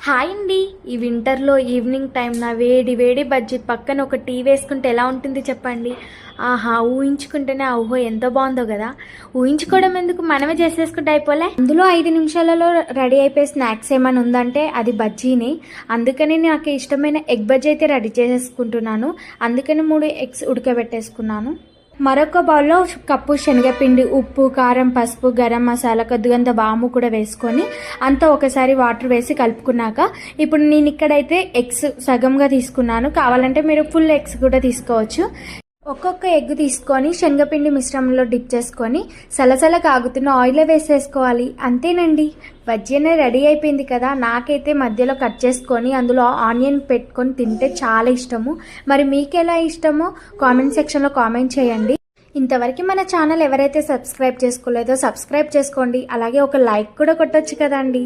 Hi అండి. ఈ వింటర్లో ఈవినింగ్ టైం నా వేడి వేడి బజ్జీ పక్కన ఒక టీ వేసుకుంటే ఎలా ఉంటుంది చెప్పండి. ఆహా, ఊహించుకుంటేనే ఊహో ఎంతో బాగుందో కదా. ఊహించుకోవడం ఎందుకు, మనమే చేసేసుకుంటే అయిపోలే. అందులో 5 నిమిషాలలో రెడీ అయిపోయే స్నాక్స్ ఏమైనా ఉందంటే అది బజ్జీని. అందుకని నాకు ఇష్టమైన ఎగ్ బజ్జీ అయితే రెడీ చేసేసుకుంటున్నాను. అందుకని 3 ఎగ్స్ ఉడకబెట్టేసుకున్నాను. మరొక బౌల్లో కప్పు శనగపిండి, ఉప్పు, కారం, పసుపు, గరం మసాలా, కొద్దిగంత వాము కూడా వేసుకొని అంతా ఒకసారి వాటర్ వేసి కలుపుకున్నాక ఇప్పుడు నేను ఇక్కడైతే ఎగ్స్ సగంగా తీసుకున్నాను. కావాలంటే మీరు ఫుల్ ఎగ్స్ కూడా తీసుకోవచ్చు. ఒక్కొక్క ఎగ్ తీసుకొని శనగపిండి మిశ్రమంలో డిప్ చేసుకొని సలసల కాగుతున్న ఆయిల్లో వేసేసుకోవాలి. అంతేనండి, బజ్జీ అనేది రెడీ అయిపోయింది కదా. నాకైతే మధ్యలో కట్ చేసుకొని అందులో ఆనియన్ పెట్టుకొని తింటే చాలా ఇష్టము. మరి మీకు ఎలా ఇష్టమో కామెంట్ సెక్షన్లో కామెంట్ చేయండి. ఇంతవరకు మన ఛానల్ ఎవరైతే సబ్స్క్రైబ్ చేసుకోలేదో సబ్స్క్రైబ్ చేసుకోండి. అలాగే ఒక లైక్ కూడా కొట్టొచ్చు కదండి.